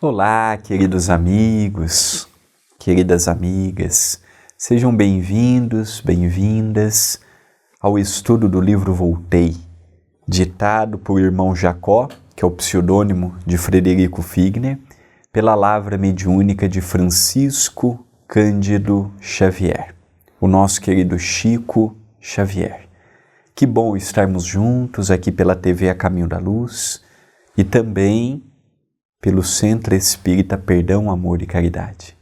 Olá, queridos amigos, queridas amigas, sejam bem-vindos, bem-vindas ao estudo do livro Voltei, ditado por irmão Jacó, que é o pseudônimo de Frederico Figner, pela lavra mediúnica de Francisco Cândido Xavier, o nosso querido Chico Xavier. Que bom estarmos juntos aqui pela TV A Caminho da Luz e também pelo Centro Espírita Perdão, Amor e Caridade.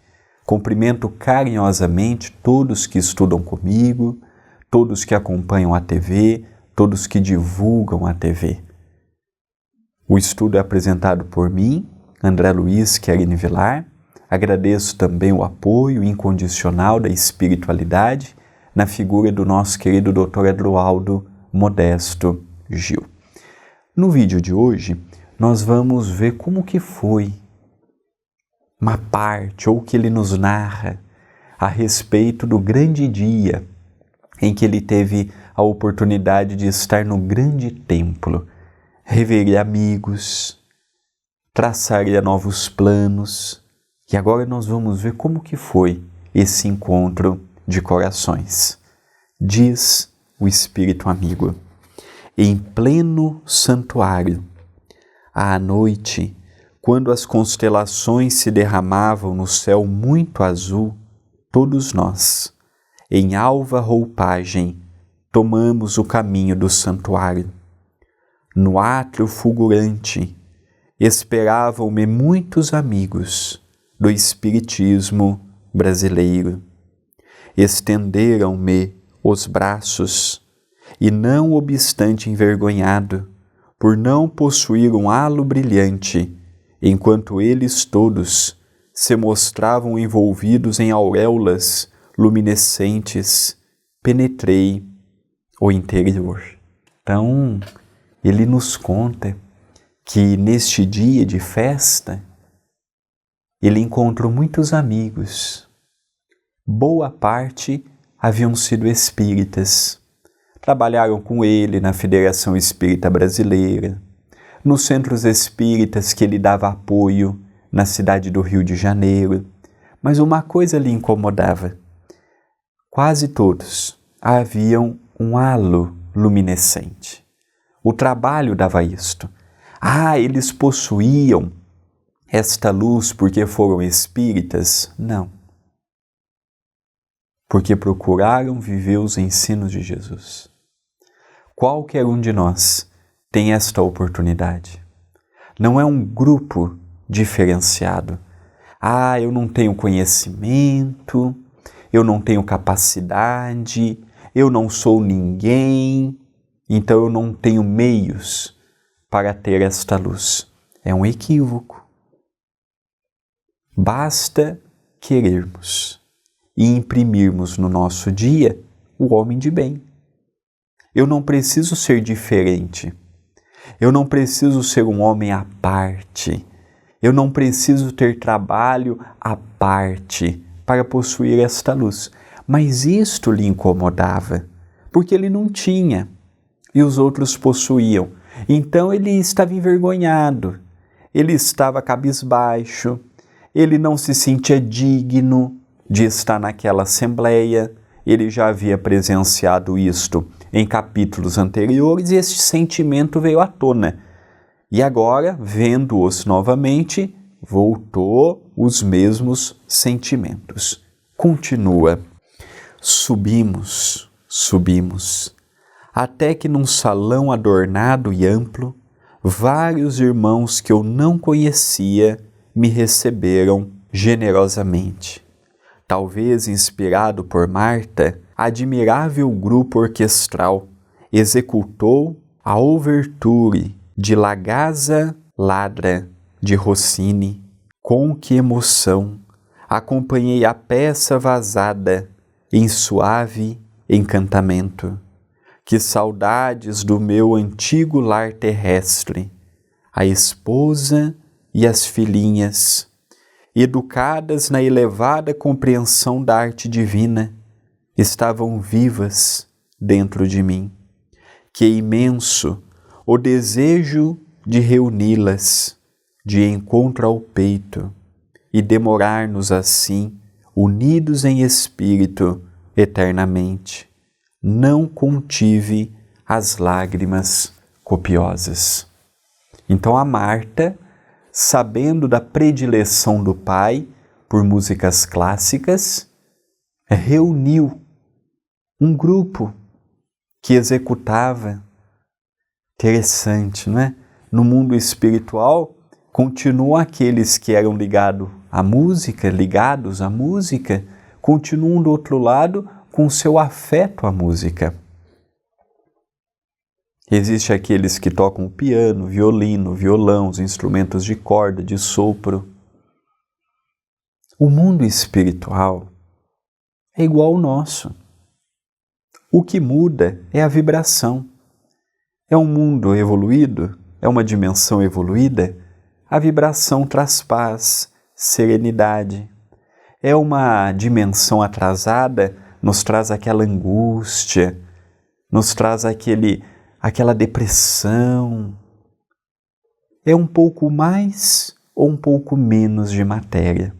Cumprimento carinhosamente todos que estudam comigo, todos que acompanham a TV, todos que divulgam a TV. O estudo é apresentado por mim, André Luiz Querini Vilar. Agradeço também o apoio incondicional da espiritualidade na figura do nosso querido Dr. Edroaldo Modesto Gil. No vídeo de hoje, nós vamos ver como que foi uma parte, ou que ele nos narra a respeito do grande dia em que ele teve a oportunidade de estar no grande templo, rever amigos, traçar novos planos. E agora nós vamos ver como que foi esse encontro de corações. Diz o Espírito amigo: em pleno santuário, à noite, quando as constelações se derramavam no céu muito azul, todos nós, em alva roupagem, tomamos o caminho do santuário. No átrio fulgurante, esperavam-me muitos amigos do espiritismo brasileiro. Estenderam-me os braços e, não obstante envergonhado, por não possuir um halo brilhante, enquanto eles todos se mostravam envolvidos em auréolas luminescentes, penetrei o interior. Então, ele nos conta que neste dia de festa, ele encontrou muitos amigos. Boa parte haviam sido espíritas. Trabalharam com ele na Federação Espírita Brasileira, nos centros espíritas que ele dava apoio na cidade do Rio de Janeiro. Mas uma coisa lhe incomodava. Quase todos haviam um halo luminescente. O trabalho dava isto. Eles possuíam esta luz porque foram espíritas? Não. Porque procuraram viver os ensinos de Jesus. Qualquer um de nós tem esta oportunidade. Não é um grupo diferenciado. Eu não tenho conhecimento, eu não tenho capacidade, eu não sou ninguém, então eu não tenho meios para ter esta luz. É um equívoco. Basta querermos e imprimirmos no nosso dia o homem de bem. Eu não preciso ser diferente. Eu não preciso ser um homem à parte. Eu não preciso ter trabalho à parte para possuir esta luz. Mas isto lhe incomodava, porque ele não tinha e os outros possuíam. Então ele estava envergonhado, ele estava cabisbaixo, ele não se sentia digno de estar naquela assembleia. Ele já havia presenciado isto em capítulos anteriores e este sentimento veio à tona. E agora, vendo-os novamente, voltou os mesmos sentimentos. Continua. Subimos, até que num salão adornado e amplo, vários irmãos que eu não conhecia me receberam generosamente. Talvez inspirado por Marta, admirável grupo orquestral executou a ouverture de La Gazza Ladra de Rossini, Com que emoção acompanhei a peça vazada em suave encantamento. Que saudades do meu antigo lar terrestre, a esposa e as filhinhas, educadas na elevada compreensão da arte divina, estavam vivas dentro de mim. Que imenso o desejo de reuni-las, de encontro ao peito, e demorar-nos assim, unidos em espírito, eternamente. Não contive as lágrimas copiosas. Então a Marta, sabendo da predileção do pai por músicas clássicas, reuniu um grupo que executava. Interessante, não é? No mundo espiritual, continuam aqueles que eram ligados à música, continuam do outro lado com seu afeto à música. Existem aqueles que tocam piano, violino, violão, os instrumentos de corda, de sopro. O mundo espiritual é igual ao nosso. O que muda é a vibração. É um mundo evoluído, é uma dimensão evoluída, a vibração traz paz, serenidade. É uma dimensão atrasada, nos traz aquela angústia, nos traz aquela depressão. É um pouco mais ou um pouco menos de matéria.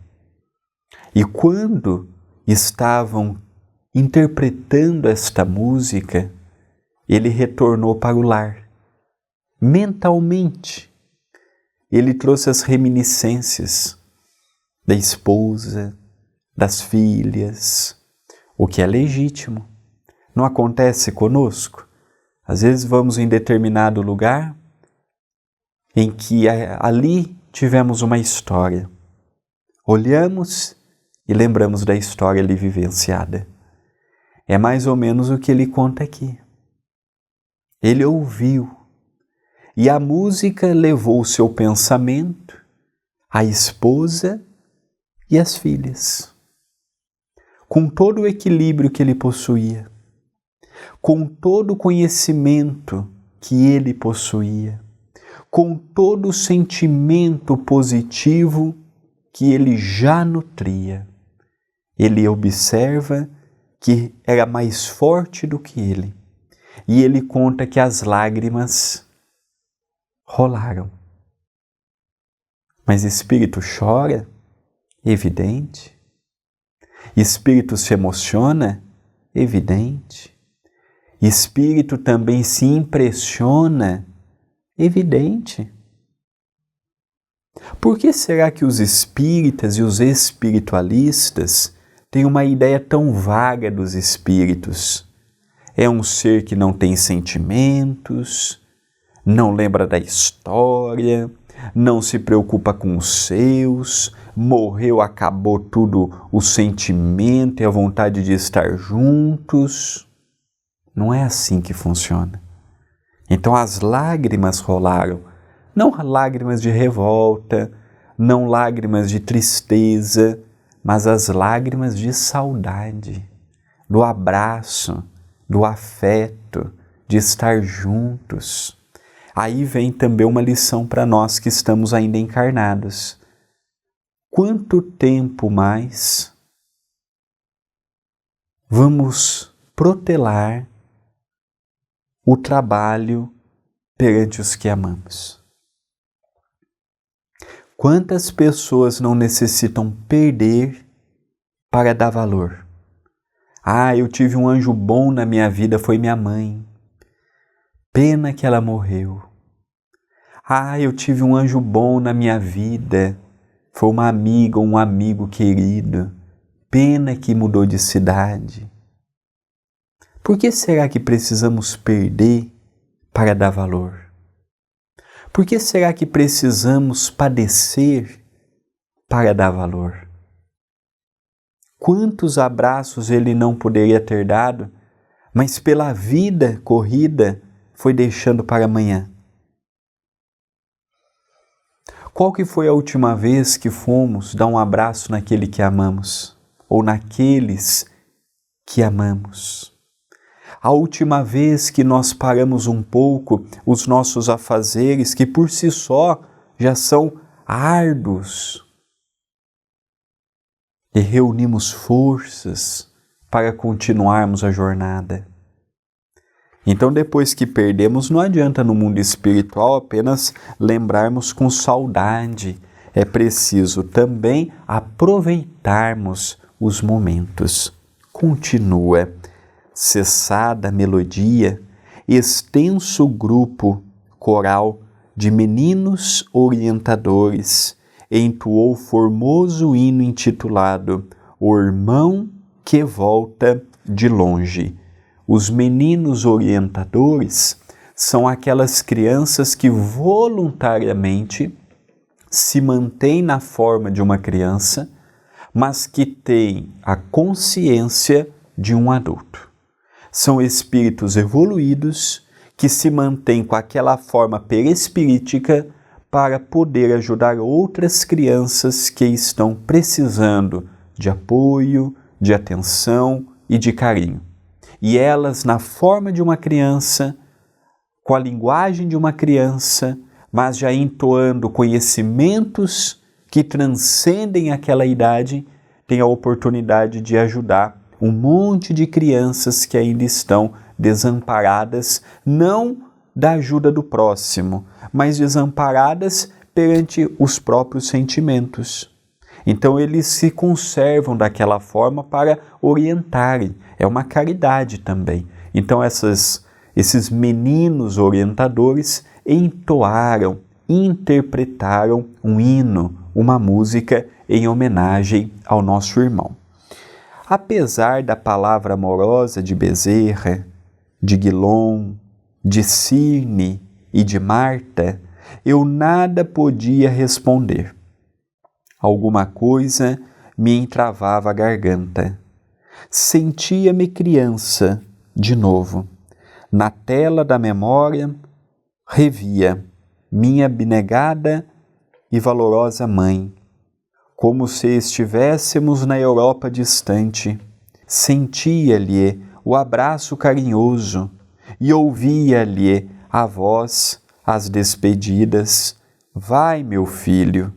E quando estavam interpretando esta música, ele retornou para o lar. Mentalmente, ele trouxe as reminiscências da esposa, das filhas, o que é legítimo. Não acontece conosco? Às vezes vamos em determinado lugar em que ali tivemos uma história. Olhamos e lembramos da história ali vivenciada. É mais ou menos o que ele conta aqui. Ele ouviu e a música levou o seu pensamento, a esposa e as filhas. Com todo o equilíbrio que ele possuía, com todo o conhecimento que ele possuía, com todo o sentimento positivo que ele já nutria, ele observa que era mais forte do que ele. E ele conta que as lágrimas rolaram. Mas espírito chora? Evidente. Espírito se emociona? Evidente. Espírito também se impressiona? Evidente. Por que será que os espíritas e os espiritualistas têm uma ideia tão vaga dos espíritos? É um ser que não tem sentimentos, não lembra da história, não se preocupa com os seus, morreu, acabou tudo o sentimento e a vontade de estar juntos. Não é assim que funciona. Então as lágrimas rolaram, não lágrimas de revolta, não lágrimas de tristeza, mas as lágrimas de saudade, do abraço, do afeto, de estar juntos. Aí vem também uma lição para nós que estamos ainda encarnados. Quanto tempo mais vamos protelar o trabalho perante os que amamos? Quantas pessoas não necessitam perder para dar valor? Ah, eu tive um anjo bom na minha vida, foi minha mãe. Pena que ela morreu. Ah, eu tive um anjo bom na minha vida, foi uma amiga ou um amigo querido. Pena que mudou de cidade. Por que será que precisamos perder para dar valor? Por que será que precisamos padecer para dar valor? Quantos abraços ele não poderia ter dado, mas pela vida corrida foi deixando para amanhã. Qual que foi a última vez que fomos dar um abraço naquele que amamos? Ou naqueles que amamos? A última vez que nós paramos um pouco os nossos afazeres, que por si só já são árduos, e reunimos forças para continuarmos a jornada. Então, depois que perdemos, não adianta no mundo espiritual apenas lembrarmos com saudade. É preciso também aproveitarmos os momentos. Continua. Cessada a melodia, extenso grupo coral de meninos orientadores entoou formoso hino intitulado O Irmão que Volta de Longe. Os meninos orientadores são aquelas crianças que voluntariamente se mantêm na forma de uma criança, mas que têm a consciência de um adulto. São espíritos evoluídos que se mantêm com aquela forma perispirítica para poder ajudar outras crianças que estão precisando de apoio, de atenção e de carinho. E elas, na forma de uma criança, com a linguagem de uma criança, mas já entoando conhecimentos que transcendem aquela idade, têm a oportunidade de ajudar um monte de crianças que ainda estão desamparadas, não da ajuda do próximo, mas desamparadas perante os próprios sentimentos. Então eles se conservam daquela forma para orientarem. É uma caridade também. Então esses meninos orientadores entoaram, interpretaram um hino, uma música em homenagem ao nosso irmão. Apesar da palavra amorosa de Bezerra, de Guilom, de Cirne e de Marta, eu nada podia responder. Alguma coisa me entravava a garganta. Sentia-me criança de novo. Na tela da memória, revia minha abnegada e valorosa mãe, como se estivéssemos na Europa distante. Sentia-lhe o abraço carinhoso e ouvia-lhe a voz, as despedidas. Vai, meu filho,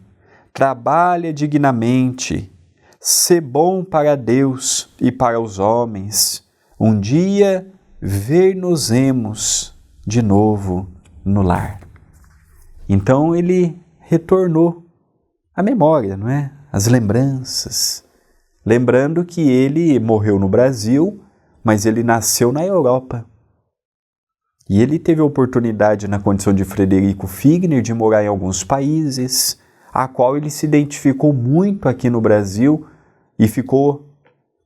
trabalha dignamente, sê bom para Deus e para os homens. Um dia ver-nos-emos de novo no lar. Então ele retornou à memória, não é? As lembranças. Lembrando que ele morreu no Brasil, mas ele nasceu na Europa. E ele teve a oportunidade, na condição de Frederico Figner, de morar em alguns países, a qual ele se identificou muito aqui no Brasil e ficou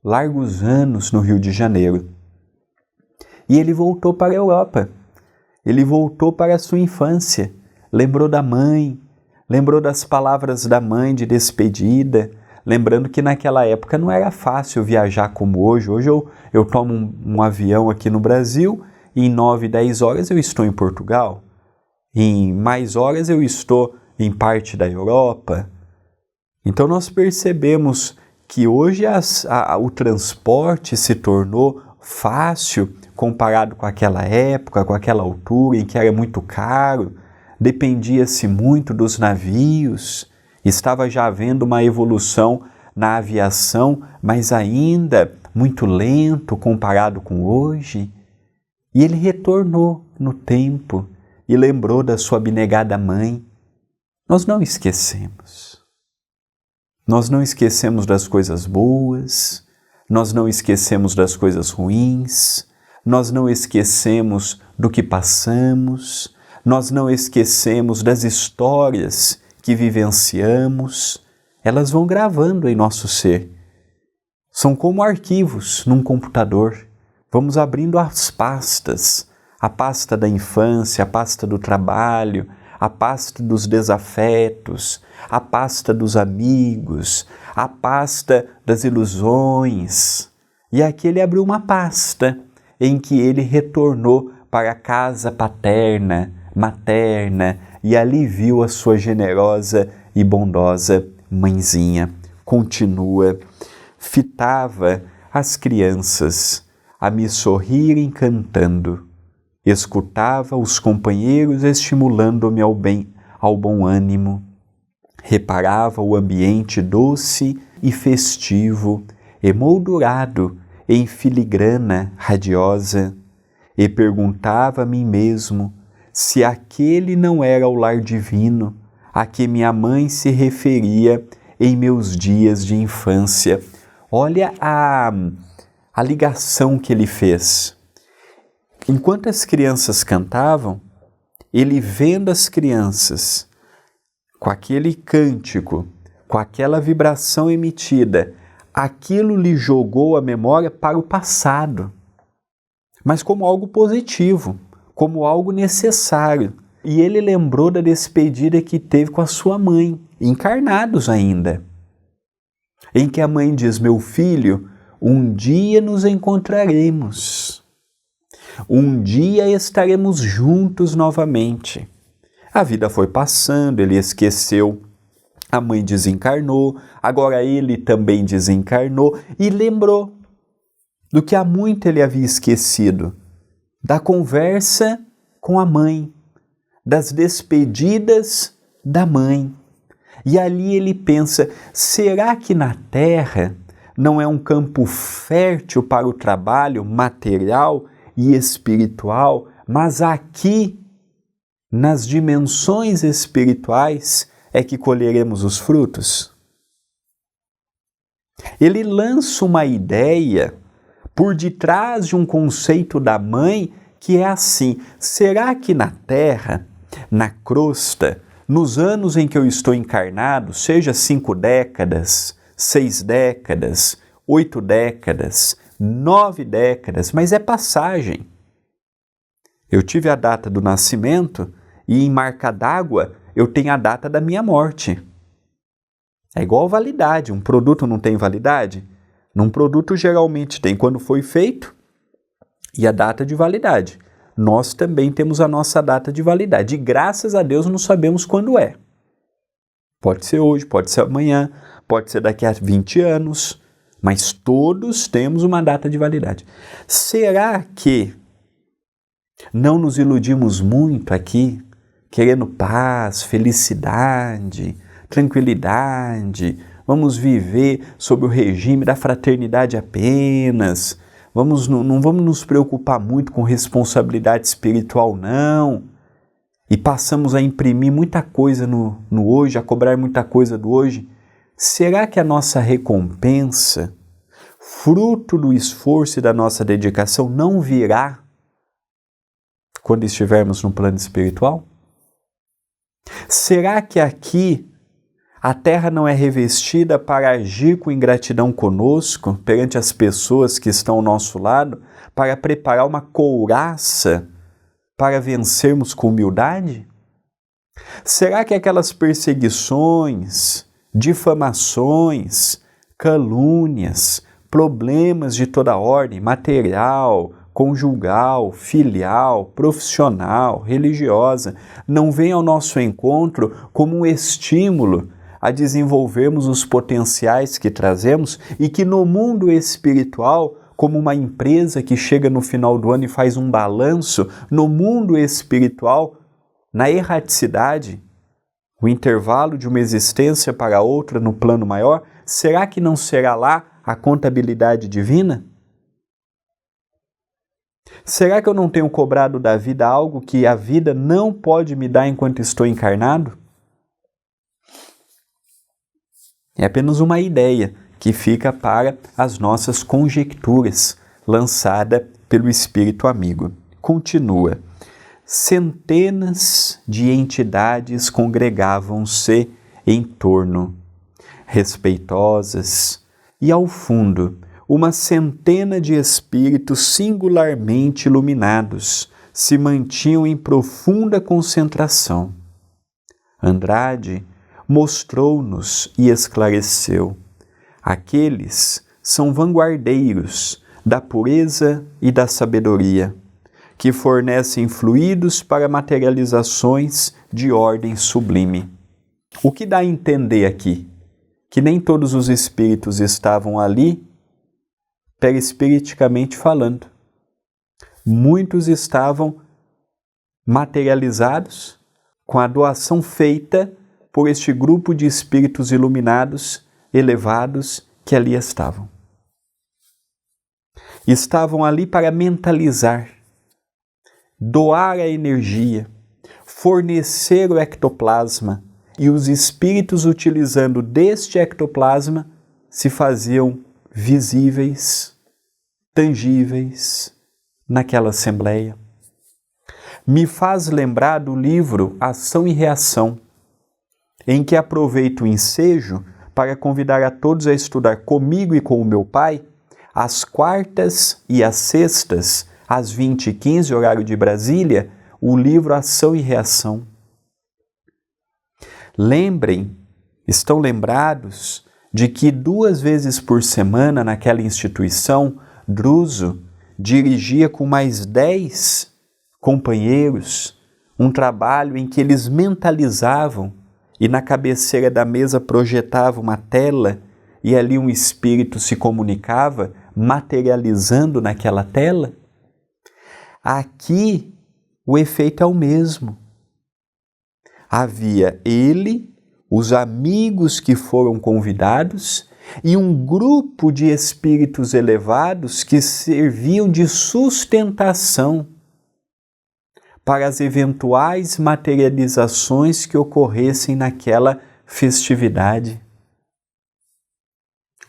largos anos no Rio de Janeiro. E ele voltou para a Europa. Ele voltou para a sua infância. Lembrou da mãe, lembrou das palavras da mãe de despedida, lembrando que naquela época não era fácil viajar como hoje. Hoje eu tomo um avião aqui no Brasil e em 9, 10 horas eu estou em Portugal. Em mais horas eu estou em parte da Europa. Então nós percebemos que hoje o transporte se tornou fácil comparado com aquela época, com aquela altura em que era muito caro, dependia-se muito dos navios, estava já havendo uma evolução na aviação, mas ainda muito lento comparado com hoje. E ele retornou no tempo e lembrou da sua abnegada mãe. Nós não esquecemos. Nós não esquecemos das coisas boas, nós não esquecemos das coisas ruins, nós não esquecemos do que passamos, nós não esquecemos das histórias que vivenciamos. Elas vão gravando em nosso ser. São como arquivos num computador. Vamos abrindo as pastas, a pasta da infância, a pasta do trabalho, a pasta dos desafetos, a pasta dos amigos, a pasta das ilusões. E aqui ele abriu uma pasta em que ele retornou para a casa paterna, materna, e ali viu a sua generosa e bondosa mãezinha. Continua, fitava as crianças a me sorrirem cantando, escutava os companheiros estimulando-me ao bom ânimo, reparava o ambiente doce e festivo, emoldurado em filigrana radiosa, e perguntava a mim mesmo se aquele não era o lar divino a que minha mãe se referia em meus dias de infância. Olha a ligação que ele fez. Enquanto as crianças cantavam, ele vendo as crianças com aquele cântico, com aquela vibração emitida, aquilo lhe jogou a memória para o passado, mas como algo positivo, como algo necessário. E ele lembrou da despedida que teve com a sua mãe, encarnados ainda, em que a mãe diz: meu filho, um dia nos encontraremos, um dia estaremos juntos novamente. A vida foi passando, ele esqueceu, a mãe desencarnou, agora ele também desencarnou e lembrou do que há muito ele havia esquecido, da conversa com a mãe, das despedidas da mãe. E ali ele pensa: será que na Terra não é um campo fértil para o trabalho material e espiritual, mas aqui, nas dimensões espirituais, é que colheremos os frutos? Ele lança uma ideia por detrás de um conceito da mãe que é assim: será que na Terra, na crosta, nos anos em que eu estou encarnado, seja 5 décadas, 6 décadas, 8 décadas, 9 décadas, mas é passagem. Eu tive a data do nascimento e em marca d'água eu tenho a data da minha morte. É igual validade. Um produto não tem validade? Num produto geralmente tem quando foi feito e a data de validade. Nós também temos a nossa data de validade. E graças a Deus não sabemos quando é. Pode ser hoje, pode ser amanhã, pode ser daqui a 20 anos, mas todos temos uma data de validade. Será que não nos iludimos muito aqui, querendo paz, felicidade, tranquilidade? Vamos viver sob o regime da fraternidade apenas. Não vamos nos preocupar muito com responsabilidade espiritual, não. E passamos a imprimir muita coisa no hoje, a cobrar muita coisa do hoje. Será que a nossa recompensa, fruto do esforço e da nossa dedicação, não virá quando estivermos no plano espiritual? Será que aqui a Terra não é revestida para agir com ingratidão conosco, perante as pessoas que estão ao nosso lado, para preparar uma couraça para vencermos com humildade? Será que aquelas perseguições, difamações, calúnias, problemas de toda ordem, material, conjugal, filial, profissional, religiosa, não vêm ao nosso encontro como um estímulo a desenvolvermos os potenciais que trazemos e que no mundo espiritual, como uma empresa que chega no final do ano e faz um balanço, no mundo espiritual, na erraticidade, o intervalo de uma existência para outra no plano maior, será que não será lá a contabilidade divina? Será que eu não tenho cobrado da vida algo que a vida não pode me dar enquanto estou encarnado? É apenas uma ideia que fica para as nossas conjecturas, lançada pelo Espírito amigo. Continua. Centenas de entidades congregavam-se em torno, respeitosas, e ao fundo, uma centena de espíritos singularmente iluminados se mantinham em profunda concentração. Andrade mostrou-nos e esclareceu: aqueles são vanguardeiros da pureza e da sabedoria, que fornecem fluidos para materializações de ordem sublime. O que dá a entender aqui? Que nem todos os espíritos estavam ali, perispiriticamente falando. Muitos estavam materializados com a doação feita por este grupo de espíritos iluminados, elevados, que ali estavam. Estavam ali para mentalizar, doar a energia, fornecer o ectoplasma, e os espíritos, utilizando deste ectoplasma, se faziam visíveis, tangíveis naquela assembleia. Me faz lembrar do livro Ação e Reação, em que aproveito o ensejo para convidar a todos a estudar comigo e com o meu pai, às quartas e às sextas, às 20h15, horário de Brasília, o livro Ação e Reação. Lembrem, estão lembrados de que 2 vezes por semana naquela instituição, Druso dirigia com mais 10 companheiros um trabalho em que eles mentalizavam e na cabeceira da mesa projetava uma tela e ali um espírito se comunicava, materializando naquela tela? Aqui o efeito é o mesmo. Havia ele, os amigos que foram convidados e um grupo de espíritos elevados que serviam de sustentação para as eventuais materializações que ocorressem naquela festividade.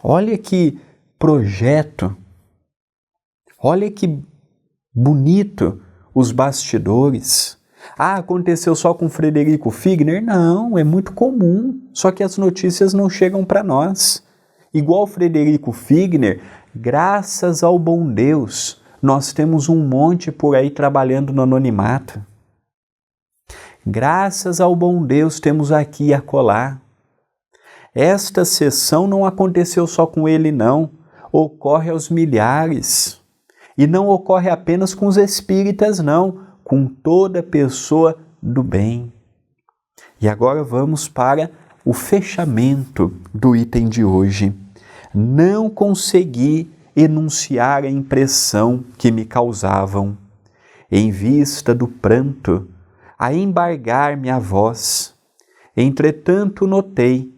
Olha que projeto, olha que bonito os bastidores. Ah, aconteceu só com Frederico Figner? Não, é muito comum, só que as notícias não chegam para nós. Igual Frederico Figner, graças ao bom Deus, nós temos um monte por aí trabalhando no anonimato. Graças ao bom Deus, temos aqui e acolá. Esta sessão não aconteceu só com ele, não. Ocorre aos milhares. E não ocorre apenas com os espíritas, não. Com toda pessoa do bem. E agora vamos para o fechamento do item de hoje. Não consegui enunciar a impressão que me causavam, em vista do pranto, a embargar-me a voz. Entretanto, notei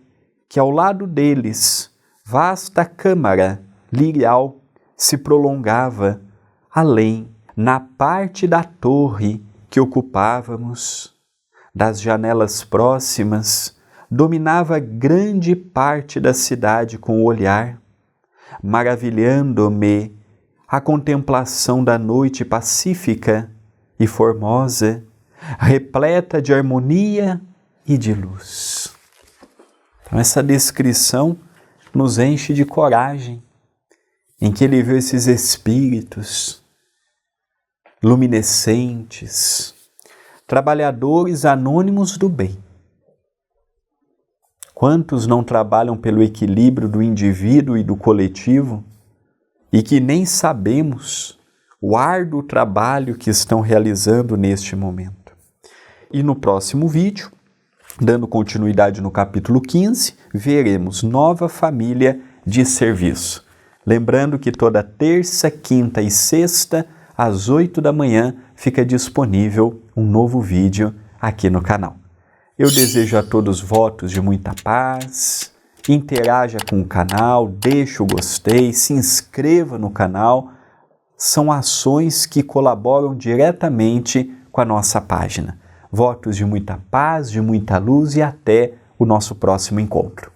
que ao lado deles, vasta câmara lirial se prolongava, além, na parte da torre que ocupávamos. Das janelas próximas, dominava grande parte da cidade com o olhar, maravilhando-me a contemplação da noite pacífica e formosa, repleta de harmonia e de luz. Então, essa descrição nos enche de coragem, em que ele viu esses espíritos luminescentes, trabalhadores anônimos do bem. Quantos não trabalham pelo equilíbrio do indivíduo e do coletivo e que nem sabemos o árduo trabalho que estão realizando neste momento? E no próximo vídeo, dando continuidade no capítulo 15, veremos nova família de serviço. Lembrando que toda terça, quinta e sexta, às 8 da manhã, fica disponível um novo vídeo aqui no canal. Eu desejo a todos votos de muita paz, interaja com o canal, deixe o gostei, se inscreva no canal. São ações que colaboram diretamente com a nossa página. Votos de muita paz, de muita luz e até o nosso próximo encontro.